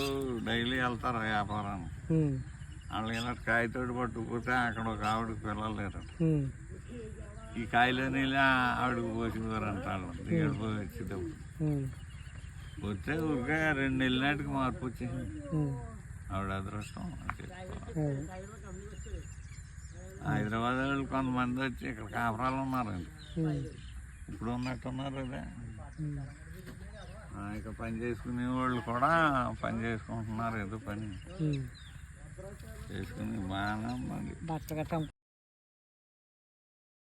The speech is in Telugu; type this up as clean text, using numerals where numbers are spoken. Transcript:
వాళ్ళు డైలీ వెళ్తారు వ్యాపారానికి. వాళ్ళు ఇలా కాయతోటి పట్టుకుపోతే అక్కడ ఒక ఆవిడకి పిల్లలు లేరు. ఈ కాయలని ఆవిడకి పోసేవారంట వాళ్ళు దిగడి పోయి వచ్చేటప్పుడు. వస్తే ఊరికే 2 నెలల నాటికి మార్పు వచ్చేసింది. ఆవిడ అదృష్టం. హైదరాబాద్ వాళ్ళు కొంతమంది వచ్చి ఇక్కడ కాపురాలు ఉన్నారండి. ఇప్పుడు ఉన్నట్టున్నారు అదే. ఇక పని చేసుకునే వాళ్ళు కూడా పని చేసుకుంటున్నారు. ఏదో పని చేసుకుని బాగానే ఉందండి.